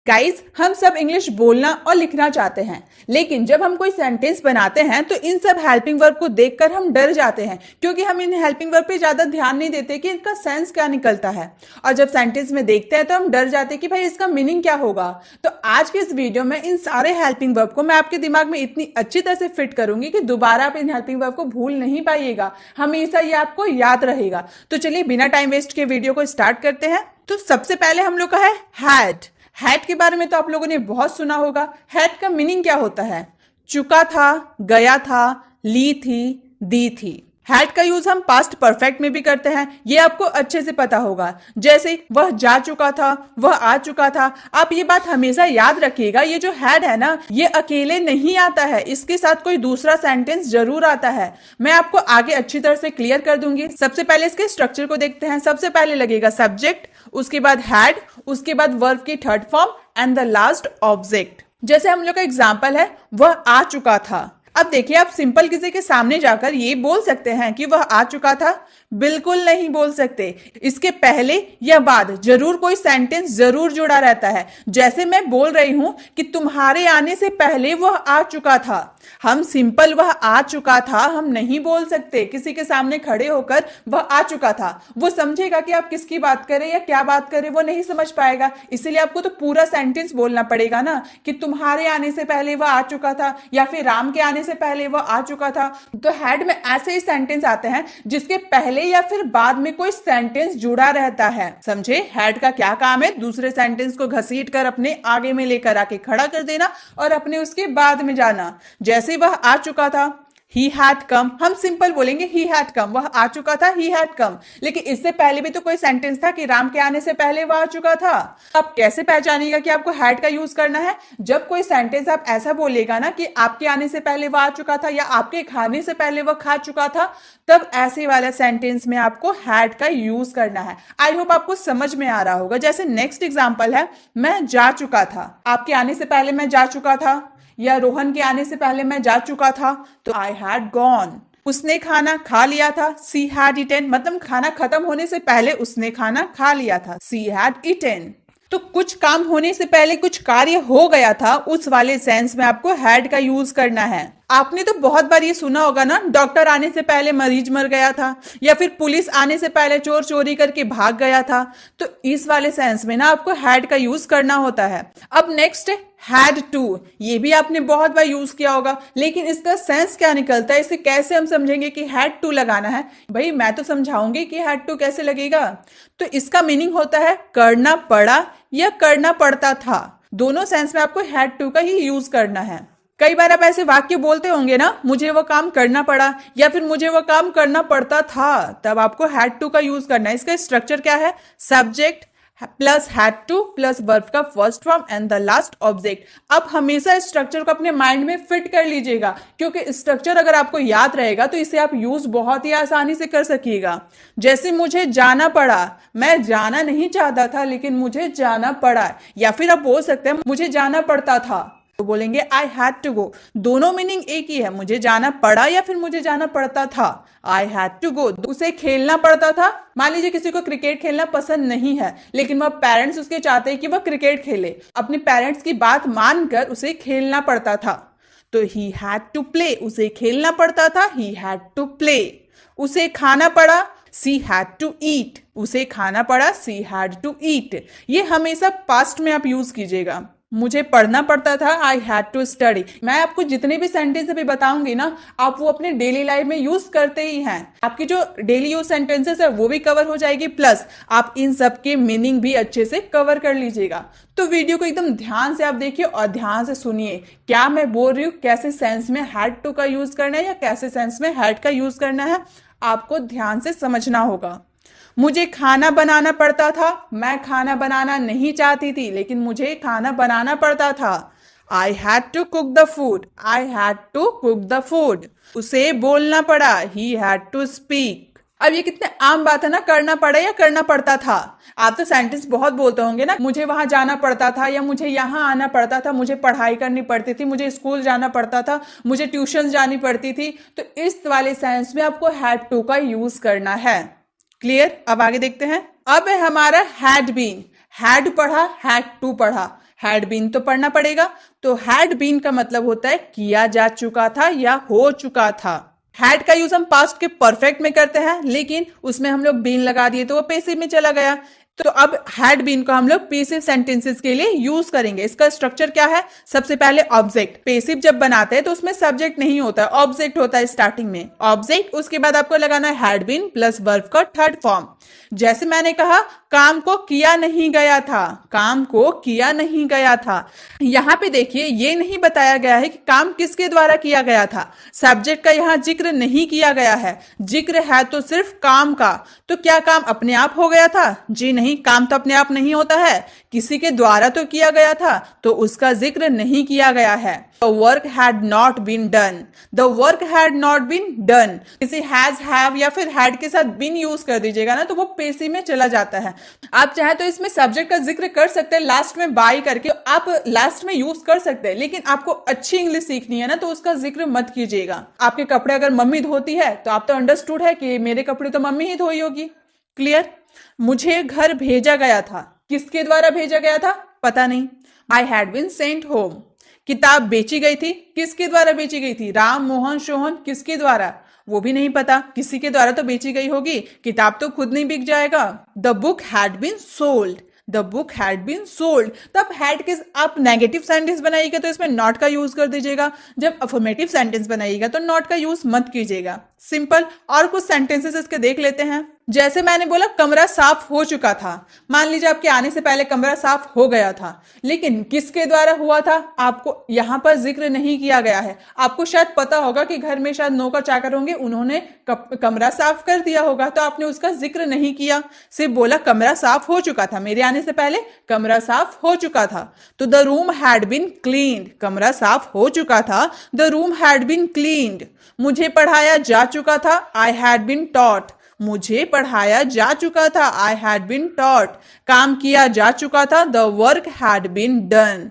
Guys, हम सब English बोलना और लिखना चाहते हैं, लेकिन जब हम कोई सेंटेंस बनाते हैं तो इन सब हेल्पिंग वर्ब को देखकर हम डर जाते हैं, क्योंकि हम इन हेल्पिंग वर्ब पे ज्यादा ध्यान नहीं देते कि इनका सेंस क्या निकलता है। और जब सेंटेंस में देखते हैं तो हम डर जाते हैं कि भाई इसका मीनिंग क्या होगा। तो आज के इस वीडियो में इन सारे हेल्पिंग वर्ब को मैं आपके दिमाग में इतनी अच्छी तरह से फिट करूंगी कि दोबारा आप इन हेल्पिंग वर्ब को भूल नहीं पाइएगा, हमेशा ये आपको याद रहेगा। तो चलिए बिना टाइम वेस्ट के वीडियो को स्टार्ट करते हैं। तो सबसे पहले हम लोग का है हैड। हैड के बारे में तो आप लोगों ने बहुत सुना होगा। हैड का मीनिंग क्या होता है? चुका था, गया था, ली थी, दी थी। हैड का यूज हम पास्ट परफेक्ट में भी करते हैं, ये आपको अच्छे से पता होगा। जैसे वह जा चुका था, वह आ चुका था। आप ये बात हमेशा याद रखिएगा, ये जो हैड है ना, ये अकेले नहीं आता है, इसके साथ कोई दूसरा सेंटेंस जरूर आता है। मैं आपको आगे अच्छी तरह से क्लियर कर दूंगी। सबसे पहले इसके स्ट्रक्चर को देखते हैं। सबसे पहले लगेगा सब्जेक्ट, उसके बाद हैड, उसके बाद वर्ब की third form and the last object. जैसे हम लोग का एग्जाम्पल है, वह आ चुका था। अब देखिए, आप सिंपल किसी के सामने जाकर ये बोल सकते हैं कि वह आ चुका था? बिल्कुल नहीं बोल सकते। इसके पहले या बाद जरूर कोई सेंटेंस जरूर जुड़ा रहता है। जैसे मैं बोल रही हूं कि तुम्हारे आने से पहले वह आ चुका था। हम सिंपल वह आ चुका था हम नहीं बोल सकते। किसी के सामने खड़े होकर वह आ चुका था, वो समझेगा कि आप किसकी बात करें या क्या बात करें, वो नहीं समझ पाएगा। इसीलिए आपको तो पूरा सेंटेंस बोलना पड़ेगा ना, कि तुम्हारे आने से पहले वह आ चुका था, या फिर राम के आने से पहले वह आ चुका था। तो हेड में ऐसे ही सेंटेंस आते हैं जिसके पहले या फिर बाद में कोई सेंटेंस जुड़ा रहता है। समझे? हेड का क्या काम है? दूसरे सेंटेंस को घसीट कर अपने आगे में लेकर आके खड़ा कर देना और अपने उसके बाद में जाना। जैसे वह आ चुका था, he had come, हम सिंपल बोलेंगे he had come, वह आ चुका था, he had come। लेकिन इससे पहले भी तो कोई सेंटेंस था कि राम के आने से पहले वह आ चुका था। आप कैसे पहचानिएगा कि आपको had का यूज करना है? जब कोई सेंटेंस आप ऐसा बोलेगा ना कि आपके आने से पहले वह आ चुका था या आपके खाने से पहले वह खा चुका था, तब ऐसे वाले सेंटेंस में आपको had का यूज करना है। आई होप आपको समझ में आ रहा होगा। जैसे नेक्स्ट एग्जाम्पल है, मैं जा चुका था। आपके आने से पहले मैं जा चुका था, या रोहन के आने से पहले मैं जा चुका था, तो आई हैड गॉन। उसने खाना खा लिया था, सी हैड ईटन, मतलब खाना खत्म होने से पहले उसने खाना खा लिया था, सी हैड ईटन। तो कुछ काम होने से पहले कुछ कार्य हो गया था, उस वाले सेंस में आपको हैड का यूज करना है। आपने तो बहुत बार ये सुना होगा ना, डॉक्टर आने से पहले मरीज मर गया था, या फिर पुलिस आने से पहले चोर चोरी करके भाग गया था। तो इस वाले सेंस में ना आपको हैड का यूज करना होता है। अब नेक्स्ट है हैड टू। ये भी आपने बहुत बार यूज किया होगा, लेकिन इसका सेंस क्या निकलता है? इसे कैसे हम समझेंगे कि हैड टू लगाना है? भाई मैं तो समझाऊंगी कि हैड टू कैसे लगेगा। तो इसका मीनिंग होता है करना पड़ा या करना पड़ता था। दोनों सेंस में आपको हैड टू का ही यूज करना है। कई बार आप ऐसे वाक्य बोलते होंगे ना, मुझे वो काम करना पड़ा या फिर मुझे वो काम करना पड़ता था, तब आपको हैड टू का यूज करना है। इसका स्ट्रक्चर क्या है? Subject plus had to plus verb का first form and the last object. आप हमेशा स्ट्रक्चर को अपने माइंड में फिट कर लीजिएगा, क्योंकि स्ट्रक्चर अगर आपको याद रहेगा तो इसे आप यूज बहुत ही आसानी से कर सकिएगा। जैसे मुझे जाना पड़ा, मैं जाना नहीं चाहता था लेकिन मुझे जाना पड़ा। या फिर आप बोल सकते हैं मुझे जाना पड़ता था, तो बोलेंगे आई हैड टू गो। दोनों मीनिंग एक ही है, मुझे जाना पड़ा या फिर मुझे जाना पड़ता था। I had to go. उसे खेलना पड़ता था। मान लीजिए किसी को क्रिकेट खेलना पसंद नहीं है, लेकिन वह पेरेंट्स उसके चाहते हैं कि वह क्रिकेट खेले, अपने पेरेंट्स की बात मानकर उसे खेलना पड़ता था। तो ही हैड टू प्ले, उसे खेलना पड़ता था, ही हैड टू प्ले। उसे खाना पड़ा, सी हैड टू ईट, उसे खाना पड़ा, सी हैड टू ईट। ये हमेशा पास्ट में आप यूज कीजिएगा। मुझे पढ़ना पड़ता था, आई हैड टू स्टडी। मैं आपको जितने भी सेंटेंस अभी बताऊंगी ना, आप वो अपने डेली लाइफ में यूज करते ही हैं। आपकी जो डेली यूज सेंटेंसेस है वो भी कवर हो जाएगी, प्लस आप इन सब के मीनिंग भी अच्छे से कवर कर लीजिएगा। तो वीडियो को एकदम ध्यान से आप देखिए और ध्यान से सुनिए क्या मैं बोल रही हूँ, कैसे सेंस में हैड टू का यूज करना है या कैसे सेंस में हैड का यूज करना है, आपको ध्यान से समझना होगा। मुझे खाना बनाना पड़ता था, मैं खाना बनाना नहीं चाहती थी लेकिन मुझे खाना बनाना पड़ता था। I had to cook the food, I had to cook the food. उसे बोलना पड़ा, ही हैड टू स्पीक। अब ये कितने आम बात है ना, करना पड़ा या करना पड़ता था। आप तो सेंटेंस बहुत बोलते होंगे ना, मुझे वहां जाना पड़ता था या मुझे यहाँ आना पड़ता था, मुझे पढ़ाई करनी पड़ती थी, मुझे स्कूल जाना पड़ता था, मुझे ट्यूशन जानी पड़ती थी। तो इस वाले सेंस में आपको हैड टू का यूज करना है। क्लियर? अब आगे देखते हैं। अब है हमारा हैड बीन। हैड पढ़ा, हैड टू पढ़ा। हैड बीन तो पढ़ना पड़ेगा। तो हैड बीन का मतलब होता है किया जा चुका था या हो चुका था। हैड का यूज हम पास्ट के परफेक्ट में करते हैं, लेकिन उसमें हम लोग बीन लगा दिए तो वो पेसिव में चला गया। तो अब हैड बीन को हम लोग पेसिव सेंटेंसेस के लिए यूज करेंगे। इसका स्ट्रक्चर क्या है? सबसे पहले ऑब्जेक्ट। पेसिव जब बनाते हैं तो उसमें सब्जेक्ट नहीं होता है, ऑब्जेक्ट होता है स्टार्टिंग में, ऑब्जेक्ट। उसके बाद आपको लगाना है हैड बीन प्लस वर्ब का थर्ड फॉर्म। जैसे मैंने कहा काम को किया नहीं गया था, काम को किया नहीं गया था। यहां पे देखिए ये नहीं बताया गया है कि काम किसके द्वारा किया गया था। सब्जेक्ट का यहां जिक्र नहीं किया गया है, जिक्र है तो सिर्फ काम का। तो क्या काम अपने आप हो गया था? जी नहीं, काम तो अपने आप नहीं होता है, किसी के द्वारा तो किया गया था, तो उसका जिक्र नहीं किया गया है। The work had not been done. The work had not been done. किसी has, have या फिर had के साथ been यूज कर दीजिएगा ना तो वो पेसिव में चला जाता है। आप चाहे तो इसमें सब्जेक्ट का जिक्र कर सकते हैं लास्ट में बाय करके, आप लास्ट में यूज कर सकते हैं, लेकिन आपको अच्छी इंग्लिश सीखनी है ना तो उसका जिक्र मत कीजिएगा। आपके कपड़े अगर मम्मी धोती है तो आप तो अंडरस्टूड है कि मेरे कपड़े तो मम्मी ही धोई होगी। क्लियर? मुझे घर भेजा गया था, किसके द्वारा भेजा गया था? पता नहीं। I had been sent home. किताब बेची गई थी, किसके द्वारा बेची गई थी? राम, मोहन, सोहन, किसके द्वारा? वो भी नहीं पता, किसी के द्वारा तो बेची गई होगी, किताब तो खुद नहीं बिक जाएगा। The book had been sold. The book had been sold. तो आप हैड के आप नेगेटिव सेंटेंस बनाइएगा तो इसमें नॉट का यूज कर दीजिएगा, जब अफर्मेटिव सेंटेंस बनाइएगा तो नॉट का यूज मत कीजिएगा। सिंपल। और कुछ सेंटेंसेस इसके देख लेते हैं। जैसे मैंने बोला कमरा साफ हो चुका था। मान लीजिए आपके आने से पहले कमरा साफ हो गया था, लेकिन किसके द्वारा हुआ था आपको यहां पर जिक्र नहीं किया गया है। आपको शायद पता होगा कि घर में शायद नौकर चाकर होंगे, उन्होंने कमरा साफ कर दिया होगा, तो आपने उसका जिक्र नहीं किया, सिर्फ बोला कमरा साफ हो चुका था, मेरे आने से पहले कमरा साफ हो चुका था। तो the room had been cleaned. कमरा साफ हो चुका था, the room had been cleaned. मुझे पढ़ाया जा चुका था, आई हैड बीन टॉट। मुझे पढ़ाया जा चुका था, आई हैड बीन टॉट। काम किया जा चुका था, the work had been done.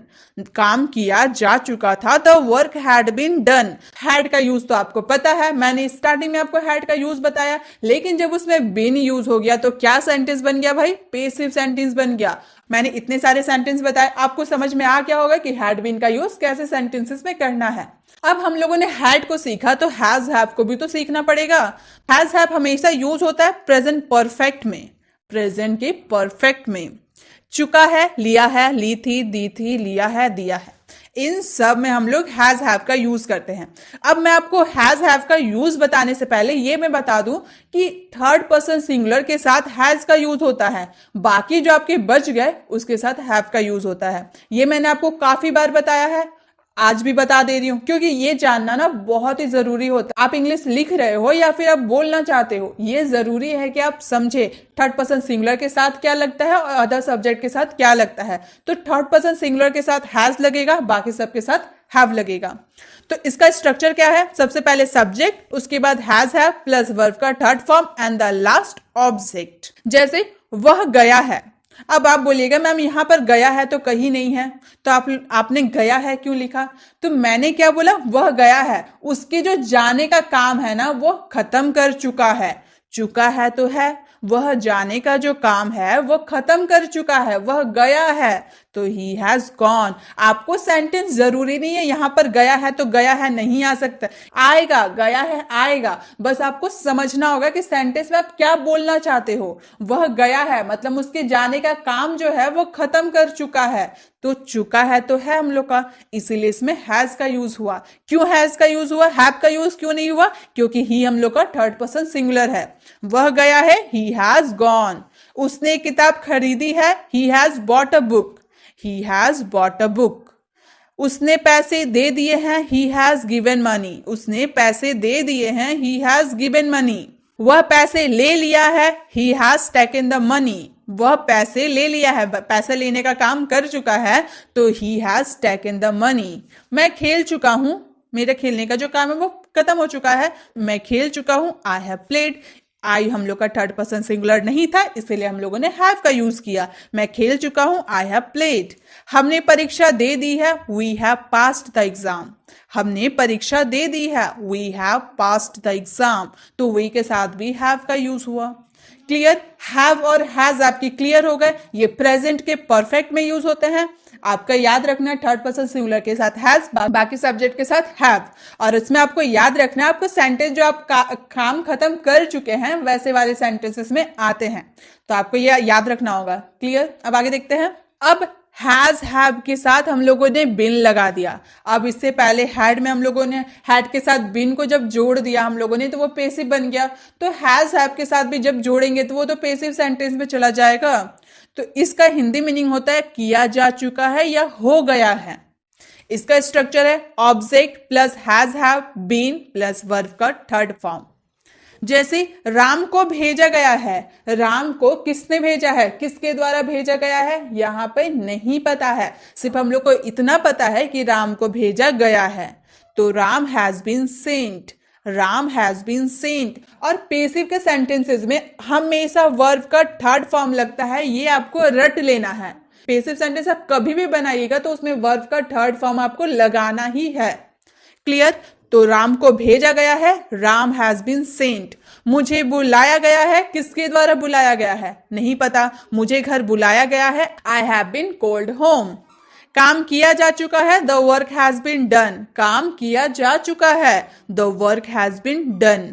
काम किया जा चुका था, the work had been done. Had का यूज तो आपको पता है, मैंने स्टार्टिंग में आपको हैड का यूज बताया, लेकिन जब उसमें बीन यूज हो गया तो क्या सेंटेंस बन गया भाई? पेसिव सेंटेंस बन गया। मैंने इतने सारे सेंटेंस बताए, आपको समझ में आ गया होगा कि हैड बीन का यूज कैसे सेंटेंसेस में करना है। अब हम लोगों ने हैड को सीखा तो हैज हैव को भी तो सीखना पड़ेगा। हैज हैव हमेशा यूज होता है प्रेजेंट परफेक्ट में, प्रेजेंट के परफेक्ट में। चुका है, लिया है, ली थी, दी थी, लिया है, दिया है, इन सब में हम लोग हैज हैव का यूज करते हैं। अब मैं आपको हैज हैव का यूज बताने से पहले ये मैं बता दूं कि थर्ड पर्सन सिंगुलर के साथ हैज का यूज होता है, बाकी जो आपके बच गए उसके साथ हैव का यूज होता है। ये मैंने आपको काफी बार बताया है, आज भी बता दे रही हूं, क्योंकि ये जानना ना बहुत ही जरूरी होता है। आप इंग्लिश लिख रहे हो या फिर आप बोलना चाहते हो, ये जरूरी है कि आप समझे थर्ड पर्सन सिंगुलर के साथ क्या लगता है और अदर सब्जेक्ट के साथ क्या लगता है। तो थर्ड पर्सन सिंगुलर के साथ हैज लगेगा, बाकी सबके साथ हैव लगेगा। तो इसका स्ट्रक्चर क्या है? सबसे पहले सब्जेक्ट, उसके बाद हैज हैव प्लस वर्ब का third form and the last object. जैसे वह गया है। अब आप बोलिएगा मैम यहां पर गया है तो कहीं नहीं है, तो आपने गया है क्यों लिखा? तो मैंने क्या बोला? वह गया है, उसके जो जाने का काम है ना वो खत्म कर चुका है। चुका है तो है, वह जाने का जो काम है वो खत्म कर चुका है, वह गया है, तो ही हैज गॉन। आपको सेंटेंस जरूरी नहीं है यहां पर गया है तो गया है नहीं आ सकता, आएगा, गया है आएगा, बस आपको समझना होगा कि सेंटेंस में आप क्या बोलना चाहते हो। वह गया है मतलब उसके जाने का काम जो है वो खत्म कर चुका है, तो चुका है तो है हम लोग का, इसीलिए इसमें हैज का यूज हुआ। क्यों हैज का यूज हुआ, हैव का यूज क्यों नहीं हुआ? क्योंकि ही हम लोग का थर्ड पर्सन सिंगुलर है। वह गया है, ही हैज गॉन। उसने किताब खरीदी है, he has bought a book, he has bought a book. उसने पैसे दे दिए हैं, ही हैज गिवन मनी, उसने पैसे दे दिए हैं, ही हैज गिवन मनी। वह पैसे ले लिया है, he has taken the money, वह पैसे ले लिया है, पैसे लेने का काम कर चुका है, तो he has taken the money. मैं खेल चुका हूं, मेरे खेलने का जो काम है वो खत्म हो चुका है, मैं खेल चुका हूं, आई हैव प्लेड। आई हम लोग का थर्ड पर्सन सिंगुलर नहीं था, इसलिए हम लोगों ने हैव का यूज किया। मैं खेल चुका हूं, आई हैव प्लेड। हमने परीक्षा दे दी है, we have passed the exam, हमने परीक्षा दे दी है, we have passed the exam, तो वी के साथ भी हैव का यूज हुआ। क्लियर? हैव और हैज आपकी क्लियर हो गए। ये प्रेजेंट के परफेक्ट में यूज होते हैं। आपका याद रखना है थर्ड पर्सन सिंगुलर के साथ हैज, बाकी सब्जेक्ट के साथ हैव। और इसमें आपको याद रखना है आपको सेंटेंस जो आप काम खत्म कर चुके हैं वैसे वाले सेंटेंसेस में आते हैं, तो आपको यह याद रखना होगा। क्लियर? अब आगे देखते हैं। अब हैज हैव के साथ हम लोगों ने बिन लगा दिया। अब इससे पहले हैड में हम लोगों ने हैड के साथ बिन को जब जोड़ दिया हम लोगों ने तो वो पेसिव बन गया। तो हैज हैव के साथ भी जब जोड़ेंगे तो वो तो पेसिव सेंटेंस में चला जाएगा। तो इसका हिंदी मीनिंग होता है किया जा चुका है या हो गया है। इसका स्ट्रक्चर है object plus has have been plus verb का थर्ड फॉर्म। जैसे राम को भेजा गया है, राम को किसने भेजा है, किसके द्वारा भेजा गया है, यहां पे नहीं पता है, सिर्फ हम लोग को इतना पता है कि राम को भेजा गया है। तो Ram has been sent, Ram has been sent. और पेसिव के सेंटेंसेस में हमेशा वर्ब का थर्ड फॉर्म लगता है, ये आपको रट लेना है। पेसिव सेंटेंस आप कभी भी बनाइएगा तो उसमें वर्ब का थर्ड फॉर्म आपको लगाना ही है। क्लियर? तो राम को भेजा गया है, राम हैज बीन सेंट। मुझे बुलाया गया है, किसके द्वारा बुलाया गया है, नहीं पता, मुझे घर बुलाया गया है, I have been called home. काम किया जा चुका है, the work has been done, काम किया जा चुका है, the work has been done.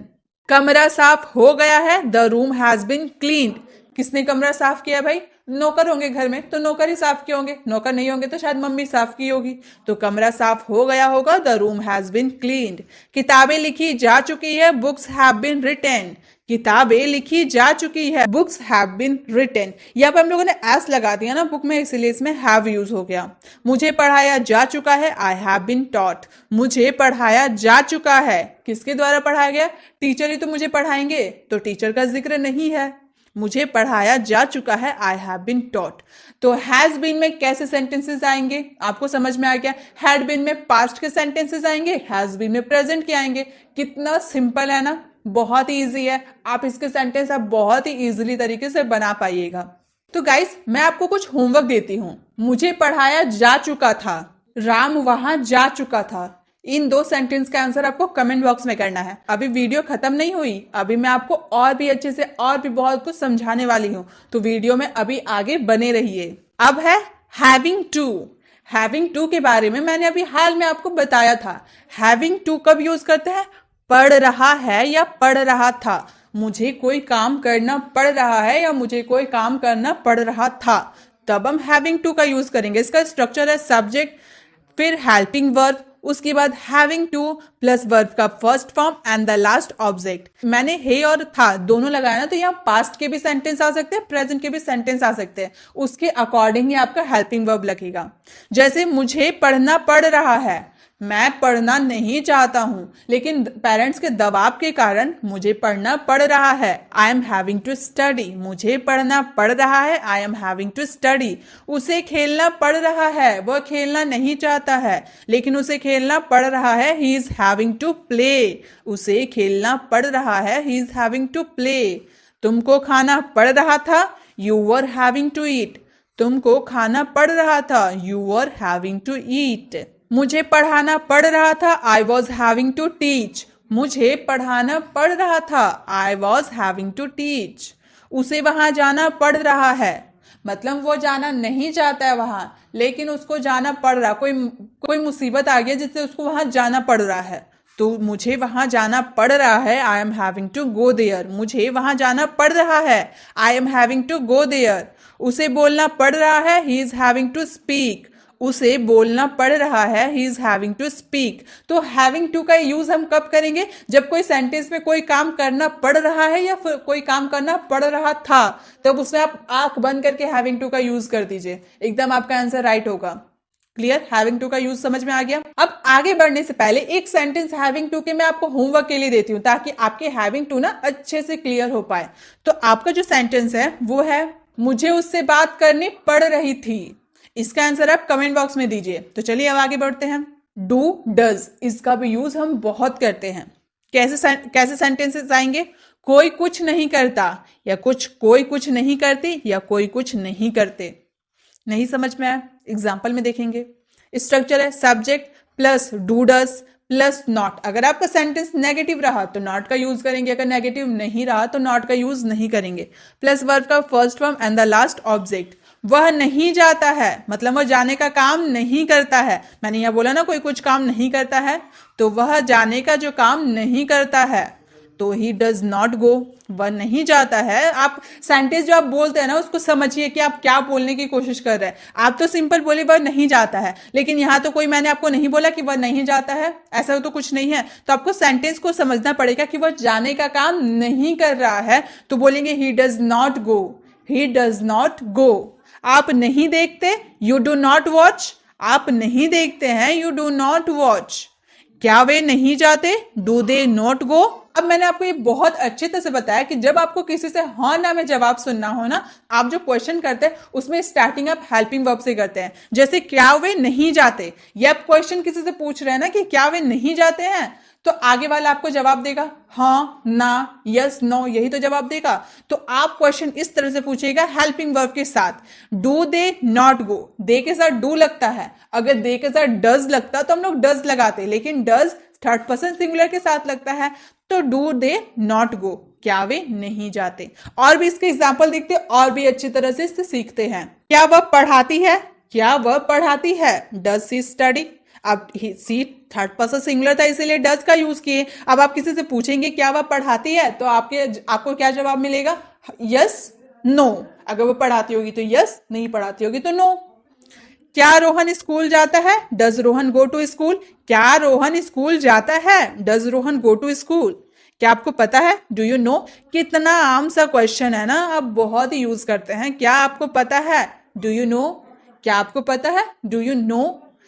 कमरा साफ हो गया है, the room has been cleaned. किसने कमरा साफ किया भाई? नौकर होंगे घर में तो नौकर ही साफ किए होंगे, नौकर नहीं होंगे तो शायद मम्मी साफ की होगी। तो कमरा साफ हो गया होगा, the room has been cleaned. किताबें लिखी जा चुकी है, बुक्स हैव बीन रिटन, किताबें लिखी जा चुकी है, बुक्स हैव बीन रिटन। यहाँ पर हम लोगों ने एस लगा दिया ना बुक में, इसलिए इसमें हैव यूज हो गया। मुझे पढ़ाया जा चुका है, आई हैव बीन टॉट, मुझे पढ़ाया जा चुका है, किसके द्वारा पढ़ाया गया, टीचर ही तो मुझे पढ़ाएंगे, तो टीचर का जिक्र नहीं है, मुझे पढ़ाया जा चुका है, आई हैव बीन टॉट। तो हैज बीन में कैसे सेंटेंसेस आएंगे आपको समझ में आ गया। हैड बीन में पास्ट के सेंटेंसेस आएंगे, हैज बीन में प्रेजेंट के आएंगे। कितना सिंपल है ना, बहुत ही ईजी है। आप इसके सेंटेंस आप बहुत ही इजीली तरीके से बना पाइएगा। तो गाइस मैं आपको कुछ होमवर्क देती हूँ। मुझे पढ़ाया जा चुका था, राम वहां जा चुका था। इन दो सेंटेंस का आंसर आपको कमेंट बॉक्स में करना है। अभी वीडियो खत्म नहीं हुई, अभी मैं आपको और भी अच्छे से और भी बहुत कुछ समझाने वाली हूँ, तो वीडियो में अभी आगे बने रहिए। अब है हैविंग टू। हैविंग टू के बारे में मैंने अभी हाल में आपको बताया था। हैविंग टू कब यूज करते हैं? पढ़ रहा है या पढ़ रहा था, मुझे कोई काम करना पड़ रहा है या मुझे कोई काम करना पड़ रहा था, तब हम हैविंग टू का यूज करेंगे। इसका स्ट्रक्चर है सब्जेक्ट फिर हेल्पिंग वर्ब, उसके बाद हैविंग टू प्लस वर्ब का first form and the last object. मैंने हे और था दोनों लगाया ना, तो यहाँ पास्ट के भी सेंटेंस आ सकते हैं, प्रेजेंट के भी सेंटेंस आ सकते हैं, उसके अकॉर्डिंग ही आपका हेल्पिंग वर्ब लगेगा। जैसे मुझे पढ़ना पड़ रहा है, मैं पढ़ना नहीं चाहता हूं लेकिन पेरेंट्स के दबाव के कारण मुझे पढ़ना पड़ रहा है, I am having to study, मुझे पढ़ना पड़ रहा है, I am having to study. उसे खेलना पड़ रहा है, वह खेलना नहीं चाहता है लेकिन उसे खेलना पड़ रहा है, he is having to play, उसे खेलना पड़ रहा है, he is having to play. तुमको खाना पड़ रहा था, you were having to eat, तुमको खाना पड़ रहा था, you were having to eat. मुझे पढ़ाना पड़ रहा था, I was having to teach, मुझे पढ़ाना पड़ रहा था, I was having to teach. उसे वहां जाना पड़ रहा है, मतलब वो जाना नहीं चाहता है वहां लेकिन उसको जाना पड़ रहा, कोई मुसीबत आ गई जिससे उसको वहां जाना पड़ रहा है, तो मुझे वहां जाना पड़ रहा है, I am having to go there, मुझे वहां जाना पड़ रहा है, I am having to go there. उसे बोलना पड़ रहा है, he is having to speak, उसे बोलना पड़ रहा है, he is having to speak. तो हैविंग टू का यूज हम कब करेंगे? जब कोई सेंटेंस में कोई काम करना पड़ रहा है या फिर कोई काम करना पड़ रहा था, तब उसमें आप आंख बंद करके हैविंग टू का यूज कर दीजिए, एकदम आपका आंसर राइट होगा। क्लियर? हैविंग टू का यूज समझ में आ गया। अब आगे बढ़ने से पहले एक सेंटेंस हैविंग टू के मैं आपको होमवर्क के लिए देती हूं ताकि आपके हैविंग टू ना अच्छे से क्लियर हो पाए। तो आपका जो सेंटेंस है वो है मुझे उससे बात करनी पड़ रही थी। इसका आंसर आप कमेंट बॉक्स में दीजिए। तो चलिए अब आगे बढ़ते हैं। डू डज, इसका भी यूज हम बहुत करते हैं। कैसे सेंटेंसेस आएंगे? कोई कुछ नहीं करता या कोई कुछ नहीं करती या कोई कुछ नहीं करते। नहीं समझ में आया? एग्जाम्पल में देखेंगे। स्ट्रक्चर है subject plus do does plus not. अगर आपका सेंटेंस नेगेटिव रहा तो नॉट का यूज करेंगे, अगर नेगेटिव नहीं रहा तो नॉट का यूज नहीं करेंगे। प्लस वर्ब का first form and the last object. वह नहीं जाता है, मतलब वह जाने का काम नहीं करता है। मैंने यह बोला ना कोई कुछ काम नहीं करता है, तो वह जाने का जो काम नहीं करता है, तो ही डज नॉट गो, वह नहीं जाता है। आप सेंटेंस जो आप बोलते हैं ना उसको समझिए कि आप क्या बोलने की कोशिश कर रहे हैं। आप तो सिंपल बोले वह नहीं जाता है, लेकिन यहाँ तो कोई मैंने आपको नहीं बोला कि वह नहीं जाता है, ऐसा तो कुछ नहीं है। तो आपको सेंटेंस को समझना पड़ेगा कि वह जाने का काम नहीं कर रहा है, तो बोलेंगे he does not go, he does not go. आप नहीं देखते, यू डू नॉट वॉच, आप नहीं देखते हैं, यू डू नॉट वॉच। क्या वे नहीं जाते, डू दे नॉट गो। अब मैंने आपको ये बहुत अच्छे तरह से बताया कि जब आपको किसी से हाँ ना में जवाब सुनना हो ना, आप जो क्वेश्चन करते हैं उसमें स्टार्टिंग आप हेल्पिंग वर्ब से करते हैं। जैसे क्या वे नहीं जाते, ये आप क्वेश्चन किसी से पूछ रहे हैं ना कि क्या वे नहीं जाते हैं, तो आगे वाला आपको जवाब देगा हाँ, ना, यस, नो, यही तो जवाब देगा। तो आप क्वेश्चन इस तरह से पूछिएगा हेल्पिंग वर्ब के साथ। डू दे नॉट गो, दे के साथ डू लगता है, अगर दे के साथ डज लगता तो हम लोग डज लगाते, लेकिन डज थर्ड पर्सन सिंगुलर के साथ लगता है, तो डू दे नॉट गो, क्या वे नहीं जाते। और भी इसके एग्जाम्पल देखते और भी अच्छी तरह से इससे सीखते हैं। क्या वह पढ़ाती है, क्या वह पढ़ाती है, डज सी स्टडी। अब सी थर्ड पर्सन सिंगुलर था इसीलिए डज का यूज किए। अब आप किसी से पूछेंगे क्या वह पढ़ाती है, तो आपको क्या जवाब मिलेगा, यस, नो। अगर वो पढ़ाती होगी तो यस, नहीं पढ़ाती होगी तो नो। क्या रोहन स्कूल जाता है, does Rohan go to school. क्या रोहन स्कूल जाता है, does Rohan go to school. क्या आपको पता है, डू यू नो। कितना आम सा क्वेश्चन है ना, आप बहुत ही यूज करते हैं। क्या आपको पता है, डू यू नो। क्या आपको पता है, डू यू नो।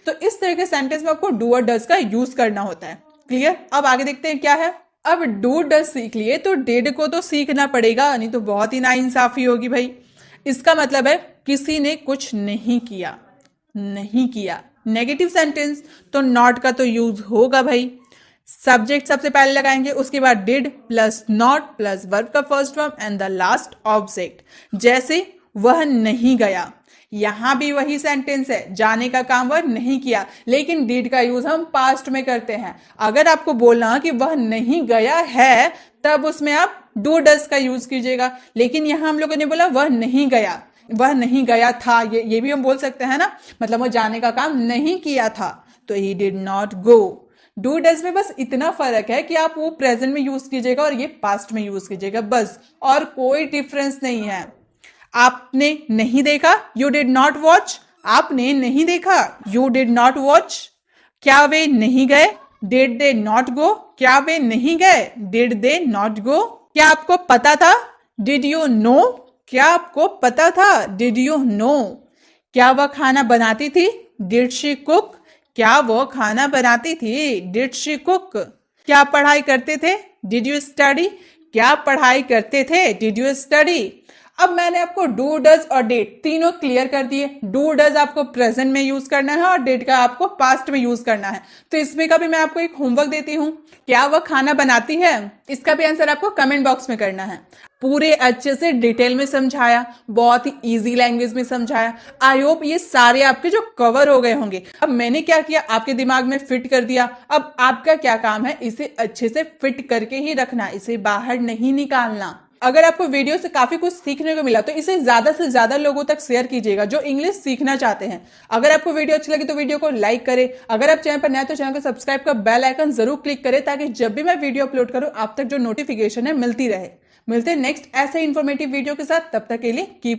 तो इस तरह के सेंटेंस में आपको डू और डज का यूज करना होता है। क्लियर। अब आगे देखते हैं क्या है। अब डू डज सीख लिए तो डिड को तो सीखना पड़ेगा, नहीं तो बहुत ही नाइंसाफी होगी भाई। इसका मतलब है किसी ने कुछ नहीं किया, नहीं किया। नेगेटिव सेंटेंस तो नॉट का तो यूज होगा भाई। सब्जेक्ट सबसे पहले लगाएंगे, उसके बाद did plus not plus verb का first form and the last object. जैसे वह नहीं गया, यहां भी वही सेंटेंस है, जाने का काम वह नहीं किया, लेकिन डिड का यूज हम पास्ट में करते हैं। अगर आपको बोलना कि वह नहीं गया है, तब उसमें आप डू डज का यूज कीजिएगा, लेकिन यहां हम लोगों ने बोला वह नहीं गया, वह नहीं गया था, ये भी हम बोल सकते हैं ना, मतलब वह जाने का काम नहीं किया था, तो he did not go. Do does में बस इतना फर्क है कि आप वो प्रेजेंट में यूज कीजिएगा और ये पास्ट में यूज कीजिएगा, बस, और कोई डिफरेंस नहीं है। आपने नहीं देखा, यू डिड नॉट वॉच। आपने नहीं देखा, यू डिड नॉट वॉच। क्या वे नहीं गए, डिड दे नॉट गो। क्या वे नहीं गए, डिड दे नॉट गो। क्या आपको पता था, डिड यू नो। क्या आपको पता था, डिड यू नो। क्या वह खाना बनाती थी, डिड शी कुक। क्या वो खाना बनाती थी, डिड शी कुक। क्या पढ़ाई करते थे, डिड यू स्टडी। क्या पढ़ाई करते थे, डिड यू स्टडी। अब मैंने आपको डू डज और डिड तीनों क्लियर कर दिए। डू डज आपको प्रेजेंट में यूज करना है और डिड का आपको पास्ट में यूज करना है। तो इसमें का भी मैं आपको एक होमवर्क देती हूँ, क्या वह खाना बनाती है, इसका भी आंसर आपको कमेंट बॉक्स में करना है। पूरे अच्छे से डिटेल में समझाया, बहुत ही इजी लैंग्वेज में समझाया। आई होप ये सारे आपके जो कवर हो गए होंगे। अब मैंने क्या किया, आपके दिमाग में फिट कर दिया। अब आपका क्या काम है, इसे अच्छे से फिट करके ही रखना, इसे बाहर नहीं निकालना। अगर आपको वीडियो से काफी कुछ सीखने को मिला तो इसे ज्यादा से ज्यादा लोगों तक शेयर कीजिएगा जो इंग्लिश सीखना चाहते हैं। अगर आपको वीडियो अच्छी लगी तो वीडियो को लाइक करें। अगर आप चैनल पर नए तो चैनल को सब्सक्राइब कर बेल आइकन जरूर क्लिक करें, ताकि जब भी मैं वीडियो अपलोड करूं आप तक जो नोटिफिकेशन है मिलती रहे। मिलते हैं नेक्स्ट ऐसे इंफॉर्मेटिव वीडियो के साथ, तब तक के लिए कीप